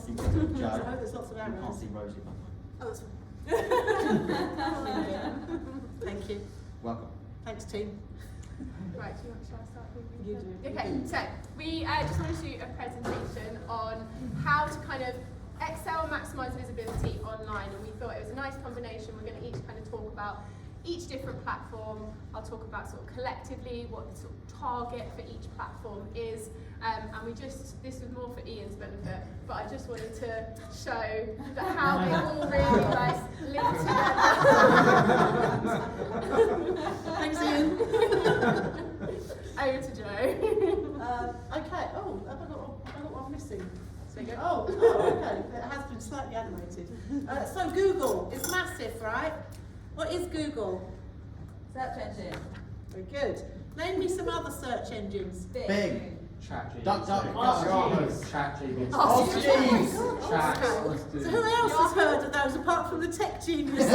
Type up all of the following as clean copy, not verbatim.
see Joe. I hope there's lots of You arrows. can't see Rosie. Oh, that's Thank you. Welcome. Thanks, team. Right, shall I start with You do. Okay, so we just want to do a presentation on how to kind of excel and maximise visibility online, and we thought it was a nice combination. We're going to each kind of talk about each different platform. I'll talk about sort of collectively what the sort of target for each platform is, and this was more for Ian's benefit, but I just wanted to show that how they all really like link together. Thanks, Ian. Over to Joe. Okay. Oh, have I got one missing? So you go, oh, okay. It has been slightly animated. So Google is massive, right? What is Google? Search engine. Very good. Name me some other search engines. Big. ChatGPT. ChatGPT. Oh, jeez. Chat. So who else has heard of those apart from the tech geniuses?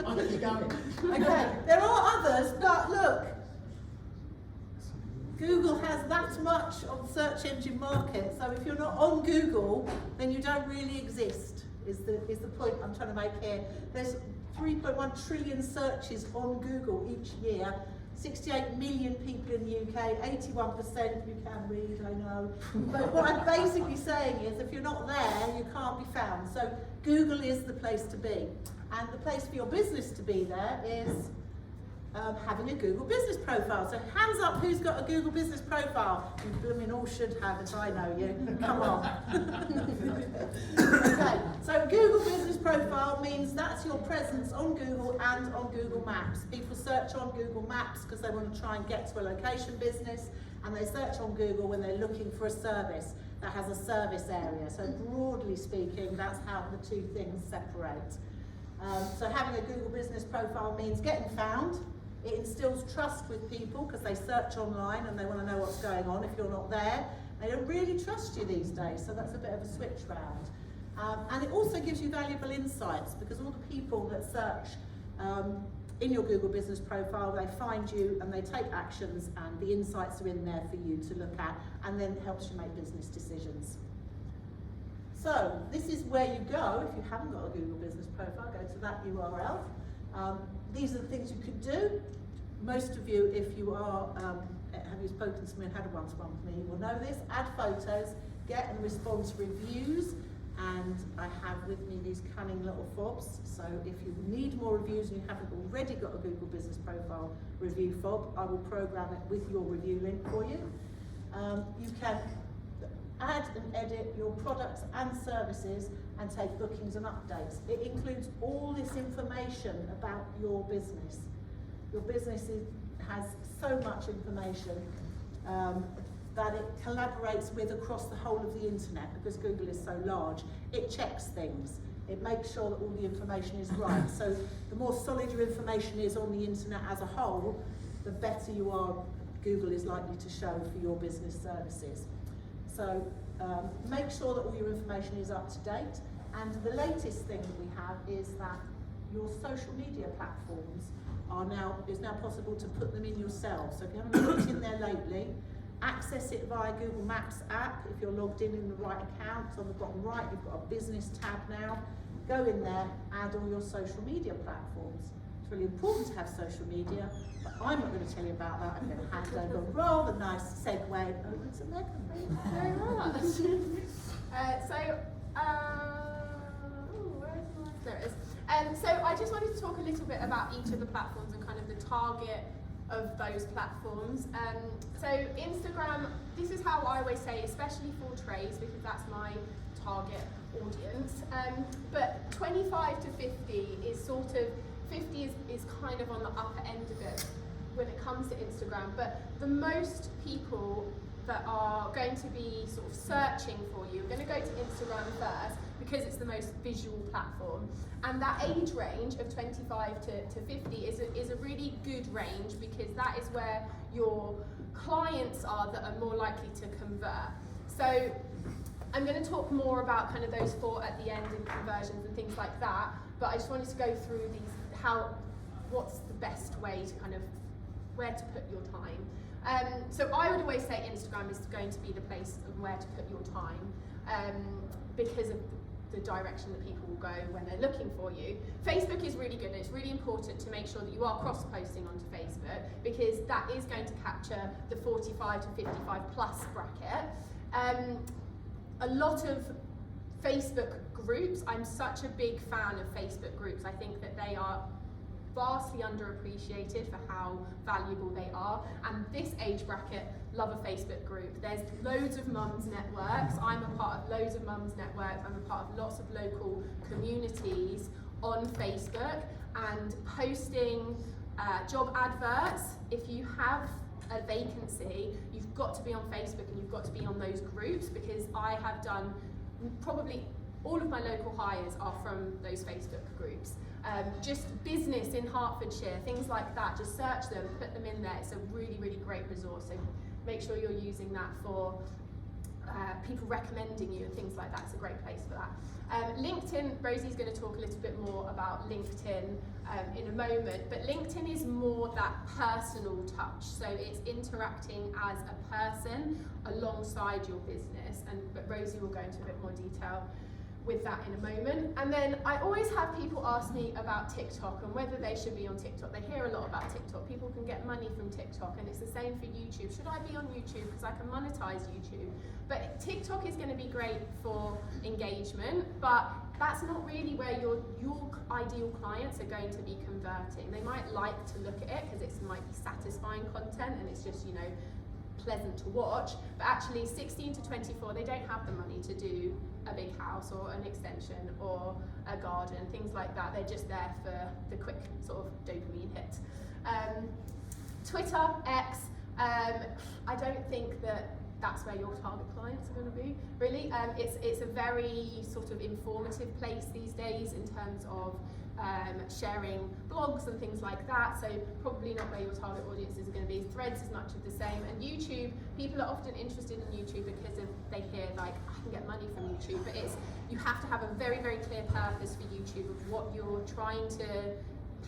I'll get you going. Okay, there are others, but look, Google has that much of the search engine market, so if you're not on Google, then you don't really exist, is the point I'm trying to make here. There's 3.1 trillion searches on Google each year, 68 million people in the UK, 81%, you can read, I know. But what I'm basically saying is if you're not there, you can't be found. So Google is the place to be. And the place for your business to be there is having a Google business profile. So hands up who's got a Google business profile. You blooming all should have it, I know you. Come on. Okay, so Google business profile means that's your presence on Google and on Google Maps. People search on Google Maps because they want to try and get to a location business, and they search on Google when they're looking for a service that has a service area. So broadly speaking, that's how the two things separate. So having a Google business profile means getting found. It instills trust with people because they search online and they want to know what's going on. If you're not there, they don't really trust you these days, so that's a bit of a switch round. And it also gives you valuable insights because all the people that search in your Google business profile, they find you and they take actions, and the insights are in there for you to look at, and then it helps you make business decisions. So this is where you go if you haven't got a Google business profile. Go to that URL. These are the things you could do. Most of you, if you are, have you spoken to me and had a one-to-one with me, will know this. Add photos, get and respond to reviews, and I have with me these cunning little fobs. So if you need more reviews and you haven't already got a Google Business Profile review fob, I will program it with your review link for you. You can add and edit your products and services and take bookings and updates. It includes all this information about your business. Your business has so much information that it collaborates with across the whole of the internet because Google is so large. It checks things. It makes sure that all the information is right. So the more solid your information is on the internet as a whole, the better you are, Google is likely to show for your business services. So make sure that all your information is up to date. And the latest thing that we have is that your social media platforms is now possible to put them in yourself. So if you haven't looked in there lately, access it via Google Maps app. If you're logged in the right account, on the bottom right, you've got a business tab now. Go in there, add all your social media platforms. It's really important to have social media, but I'm not going to tell you about that. I'm going to hand over a rather nice segue over to Megan. Thank you very much. There it is. So I just wanted to talk a little bit about each of the platforms and kind of the target of those platforms. So Instagram, this is how I always say, especially for trades, because that's my target audience. But 25 to 50 is sort of, 50 is kind of on the upper end of it when it comes to Instagram. But the most people that are going to be sort of searching for you are going to go to Instagram first because it's the most visual platform. And that age range of 25 to 50 is a really good range because that is where your clients are that are more likely to convert. So I'm going to talk more about kind of those four at the end and conversions and things like that, but I just wanted to go through what's the best way to kind of where to put your time. So I would always say Instagram is going to be the place of where to put your time. because of the direction that people will go when they're looking for you. Facebook is really good, and it's really important to make sure that you are cross-posting onto Facebook, because that is going to capture the 45 to 55 plus bracket. A lot of Facebook groups, I'm such a big fan of Facebook groups. I think that they are vastly underappreciated for how valuable they are, and this age bracket love a Facebook group. There's loads of mums networks. I'm a part of loads of mums networks. I'm a part of lots of local communities on Facebook, and posting job adverts. If you have a vacancy, you've got to be on Facebook and you've got to be on those groups, because I have done probably all of my local hires are from those Facebook groups. Just business in Hertfordshire, things like that, just search them, put them in there. It's a really, really great resource. So make sure you're using that for people recommending you and things like that. It's a great place for that. LinkedIn, Rosie's going to talk a little bit more about LinkedIn in a moment, but LinkedIn is more that personal touch. So it's interacting as a person alongside your business, but Rosie will go into a bit more detail with that in a moment. And then I always have people ask me about TikTok and whether they should be on TikTok. They hear a lot about TikTok. People can get money from TikTok, and it's the same for YouTube. Should I be on YouTube because I can monetize YouTube? But TikTok is going to be great for engagement, but that's not really where your ideal clients are going to be converting. They might like to look at it because it might be satisfying content and it's just, pleasant to watch, but actually 16 to 24, they don't have the money to do a big house or an extension or a garden, things like that. They're just there for the quick sort of dopamine hit. Twitter, X, I don't think that's where your target clients are going to be, really. It's a very sort of informative place these days in terms of sharing blogs and things like that, so probably not where your target audiences are going to be. Threads is much of the same, and YouTube, people are often interested in YouTube because they hear like, I can get money from YouTube, but you have to have a very, very clear purpose for YouTube of what you're trying to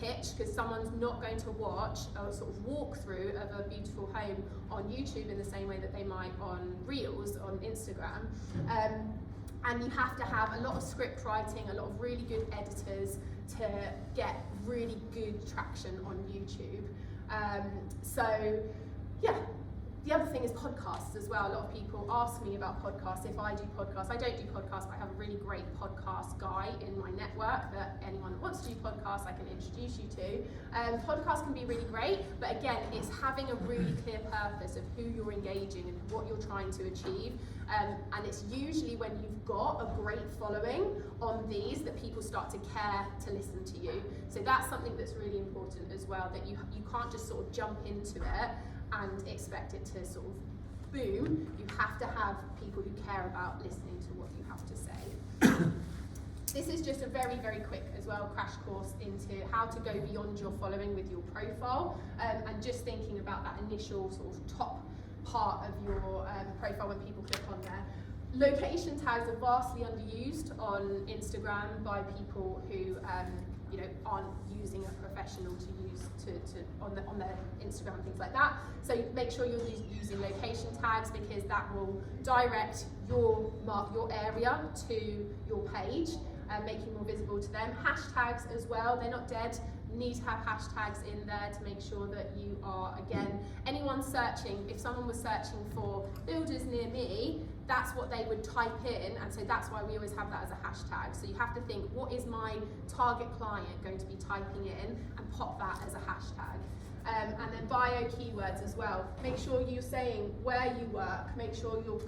pitch, because someone's not going to watch a sort of walkthrough of a beautiful home on YouTube in the same way that they might on Reels on Instagram. And you have to have a lot of script writing, a lot of really good editors to get really good traction on YouTube. So yeah, the other thing is podcasts as well. A lot of people ask me about podcasts. If I do podcasts, I don't do podcasts, but I have a really great podcast guy in my network that anyone that wants to do podcasts, I can introduce you to. Podcasts can be really great, but again, it's having a really clear purpose of who you're engaging and what you're trying to achieve. And it's usually when you've got a great following on these that people start to care to listen to you. So that's something that's really important as well, that you can't just sort of jump into it and expect it to sort of boom. You have to have people who care about listening to what you have to say. This is just a very, very quick as well crash course into how to go beyond your following with your profile, and just thinking about that initial sort of top part of your profile when people click on there. Location tags are vastly underused on Instagram by people who aren't using a professional to use on their Instagram, things like that. So make sure you're using location tags, because that will direct your area to your page and make you more visible to them. Hashtags as well, they're not dead. You need to have hashtags in there to make sure that you are, again, anyone searching, if someone was searching for builders near me, that's what they would type in, and so that's why we always have that as a hashtag. So you have to think, what is my target client going to be typing in, and pop that as a hashtag. And then bio keywords as well. Make sure you're saying where you work, make sure you're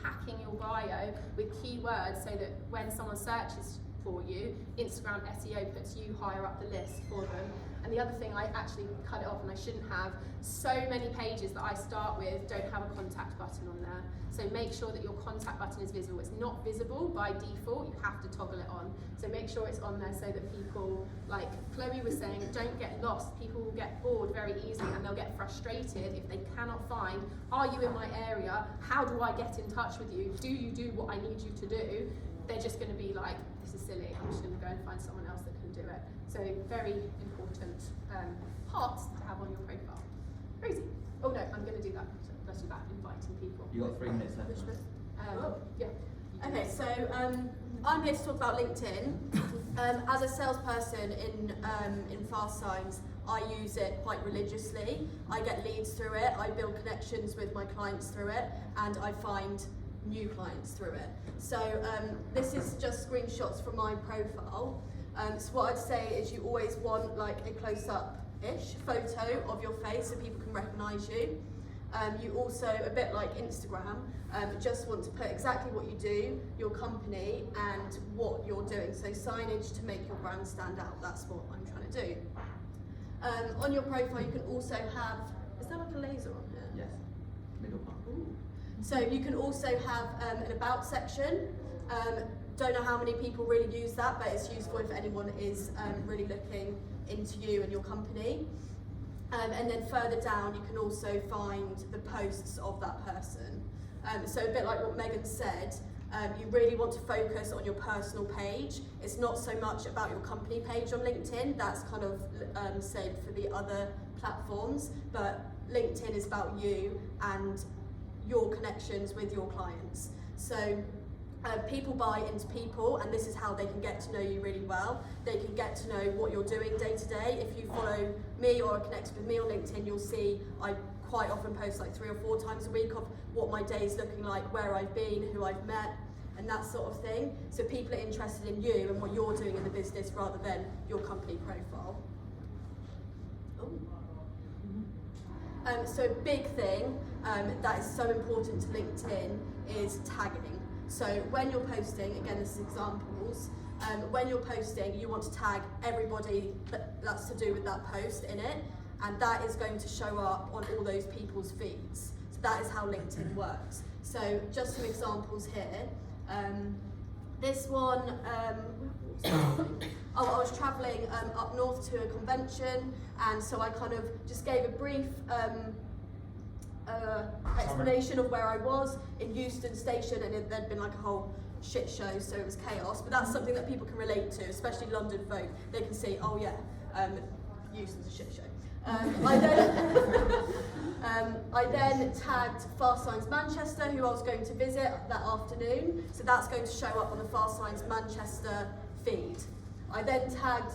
packing your bio with keywords so that when someone searches for you, Instagram SEO puts you higher up the list for them. And the other thing, I actually cut it off and I shouldn't have, so many pages that I start with don't have a contact button on there. So make sure that your contact button is visible. It's not visible by default, you have to toggle it on. So make sure it's on there so that people, like Chloe was saying, don't get lost. People will get bored very easily and they'll get frustrated if they cannot find, are you in my area? How do I get in touch with you? Do you do what I need you to do? They're just going to be like, this is silly, I'm just going to go and find someone else that can do it. So very important parts to have on your profile. Rosie. Oh no, I'm going to do that. Let's do that, inviting people. You got 3 minutes left. Yeah. Okay, so I'm here to talk about LinkedIn. As a salesperson in Fast Signs, I use it quite religiously. I get leads through it, I build connections with my clients through it, and I find new clients through it. So this is just screenshots from my profile. So what I'd say is you always want like a close-up-ish photo of your face so people can recognise you. You also, a bit like Instagram, just want to put exactly what you do, your company, and what you're doing. So signage to make your brand stand out, that's what I'm trying to do. On your profile you can also have, is there like a laser on here? Yes. Middle part. Ooh. So you can also have an about section. Don't know how many people really use that, but it's useful if anyone is really looking into you and your company. And then further down, you can also find the posts of that person. So a bit like what Megan said, you really want to focus on your personal page. It's not so much about your company page on LinkedIn, that's kind of saved for the other platforms, but LinkedIn is about you and your connections with your clients. So people buy into people, and this is how they can get to know you really well. They can get to know what you're doing day to day. If you follow me or are connected with me on LinkedIn, you'll see I quite often post like 3 or 4 times a week of what my day is looking like, where I've been, who I've met, and that sort of thing. So people are interested in you and what you're doing in the business rather than your company profile. So a big thing that is so important to LinkedIn is tagging. So when you're posting, again this is examples, when you're posting you want to tag everybody that's to do with that post in it, and that is going to show up on all those people's feeds. So that is how LinkedIn works. So just some examples here. This one, I was travelling up north to a convention, and so I kind of just gave a brief explanation of where I was in Euston Station, and there'd been like a whole shit show, so it was chaos. But that's something that people can relate to, especially London folk. They can see, oh yeah, Euston's a shit show. I then tagged Fast Signs Manchester, who I was going to visit that afternoon. So that's going to show up on the Fast Signs Manchester feed. I then tagged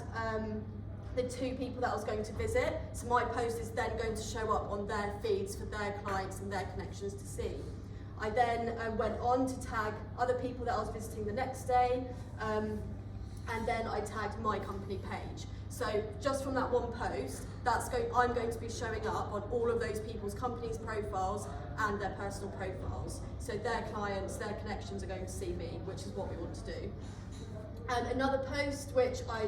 the 2 people that I was going to visit. So my post is then going to show up on their feeds for their clients and their connections to see. I then went on to tag other people that I was visiting the next day, and then I tagged my company page. So just from that one post, I'm going to be showing up on all of those people's companies' profiles and their personal profiles. So their clients, their connections are going to see me, which is what we want to do. And another post, which I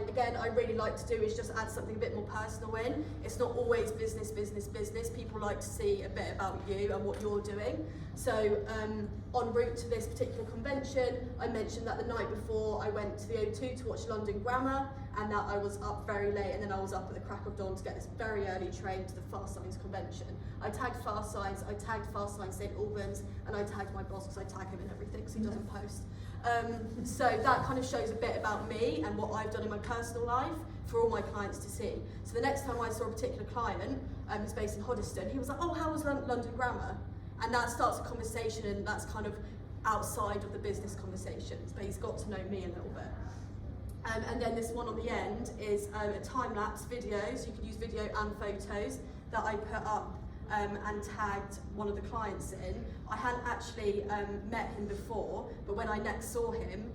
really like to do, is just add something a bit more personal in. It's not always business, business, business. People like to see a bit about you and what you're doing. So en route to this particular convention, I mentioned that the night before I went to the O2 to watch London Grammar, and that I was up very late, and then I was up at the crack of dawn to get this very early train to the Fast Signs convention. I tagged Fast Signs, I tagged Fast Signs St Albans, and I tagged my boss because I tag him in everything because he doesn't post. So that kind of shows a bit about me and what I've done in my personal life for all my clients to see. So the next time I saw a particular client who's based in Hoddesdon, he was like, oh, how was London Grammar? And that starts a conversation, and that's kind of outside of the business conversations, but he's got to know me a little bit. And then this one on the end is a time-lapse videos. You can use video and photos that I put up and tagged one of the clients in. I hadn't actually met him before, but when I next saw him,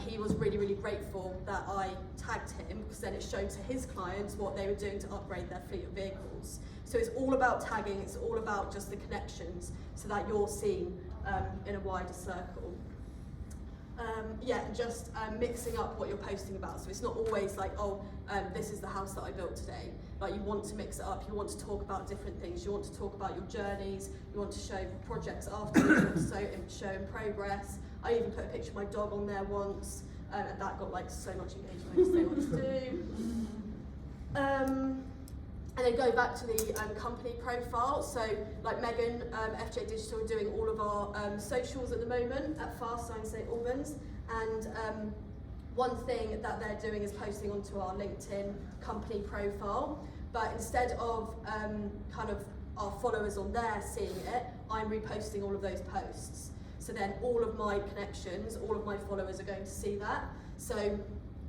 he was really, really grateful that I tagged him, because then it showed to his clients what they were doing to upgrade their fleet of vehicles. So it's all about tagging, it's all about just the connections so that you're seen in a wider circle. Just mixing up what you're posting about. So it's not always like, oh, this is the house that I built today. Like, you want to mix it up, you want to talk about different things, you want to talk about your journeys, you want to show projects afterwards, you want to show in progress. I even put a picture of my dog on there once, and that got like so much engagement, I just don't know what to do. And then go back to the company profile. So like Megan, FJ Digital are doing all of our socials at the moment at Fast Signs St Albans, and one thing that they're doing is posting onto our LinkedIn company profile, but instead of kind of our followers on there seeing it, I'm reposting all of those posts. So then all of my connections, all of my followers are going to see that. So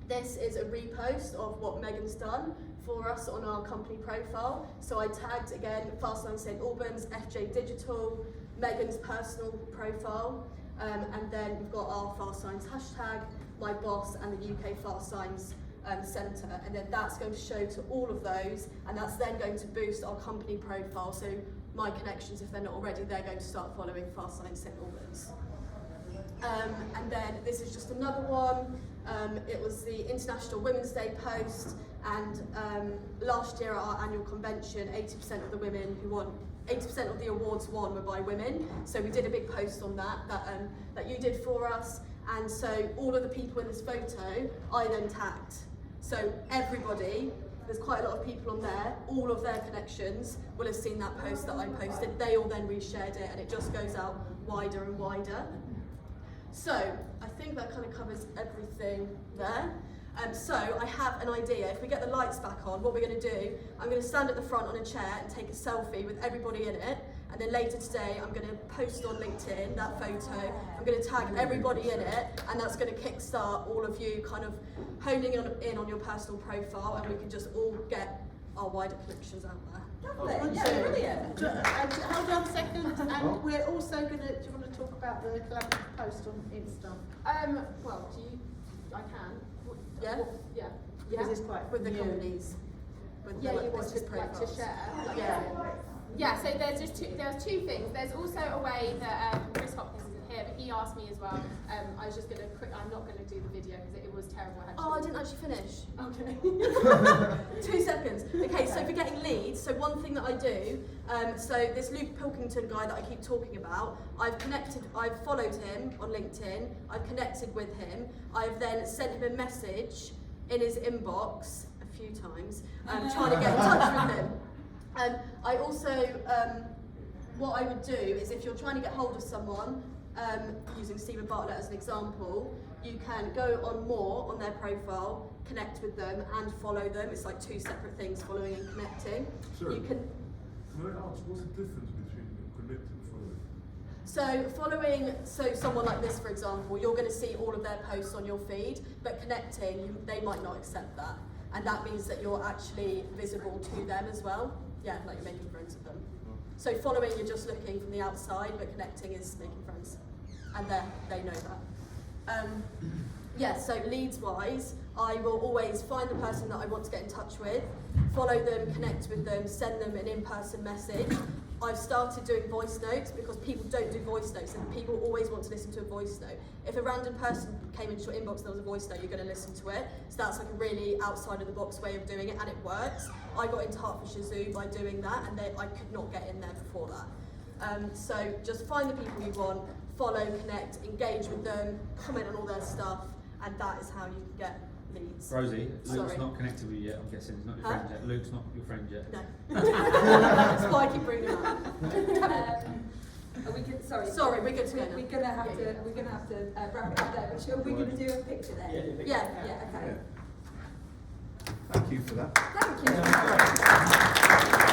this is a repost of what Megan's done for us on our company profile. So I tagged again Fast Signs St Albans, FJ Digital, Megan's personal profile, and then we've got our Fast Signs hashtag, my boss, and the UK Fast Signs Centre, and then that's going to show to all of those, and that's then going to boost our company profile. So my connections, if they're not already, they're going to start following Fast Signs St Albans. And then this is just another one. It was the International Women's Day post, and last year at our annual convention, 80% of the women who won, 80% of the awards won were by women. So we did a big post on that you did for us, and so all of the people in this photo I then tagged. So everybody, there's quite a lot of people on there, all of their connections will have seen that post that I posted. They all then reshared it, and it just goes out wider and wider. So I think that kind of covers everything there. So I have an idea. If we get the lights back on, what we're going to do, I'm going to stand at the front on a chair and take a selfie with everybody in it, and then later today I'm going to post on LinkedIn that photo. I'm going to tag everybody in it, and that's going to kickstart all of you kind of honing in on your personal profile, and we can just all get our wider connections out there. Lovely. Yeah, brilliant. And hold on a second, and we're also going to, do you want to talk about the collaborative post on Insta? Well, I can. Yeah? Yeah. Because it's quite With the new. companies. With Yeah, the, you want business to like to profiles. share. Yeah. Yeah, so there's two things. There's also a way that Chris Hopkins isn't here, but he asked me as well. I was just gonna I'm not gonna do the video because it was terrible. Oh, I didn't actually finish. Okay. 2 seconds. Okay, so for getting leads, so one thing that I do, so this Luke Pilkington guy that I keep talking about, I've followed him on LinkedIn, I've connected with him, I've then sent him a message in his inbox a few times, trying to get in touch with him. I also, what I would do is if you're trying to get hold of someone, using Stephen Bartlett as an example, you can go on more on their profile, connect with them and follow them. It's like 2 separate things, following and connecting. Sorry. You can. Can I ask, what's the difference between connecting and following? So following, so someone like this, for example, you're going to see all of their posts on your feed, but connecting, they might not accept that. And that means that you're actually visible to them as well. Yeah, like you're making friends with them. So following, you're just looking from the outside, but connecting is making friends. And they know that. Yeah, so leads-wise, I will always find the person that I want to get in touch with, follow them, connect with them, send them an in-person message. I've started doing voice notes because people don't do voice notes, and people always want to listen to a voice note. If a random person came into your inbox and there was a voice note, you're going to listen to it. So that's like a really outside of the box way of doing it, and it works. I got into Hertfordshire Zoo by doing that, and I could not get in there before that. So just find the people you want, follow, connect, engage with them, comment on all their stuff, and that is how you can get leads. Rosie, Luke's Sorry. not connected with you yet, I'm guessing. He's not your friend yet. Luke's not your friend yet. No. That's why I keep bringing it up. Are we good? Sorry, we're good to go now. We're gonna have to wrap it up there. But are we gonna do a picture there? Yeah. Okay. Thank you for that. Thank you.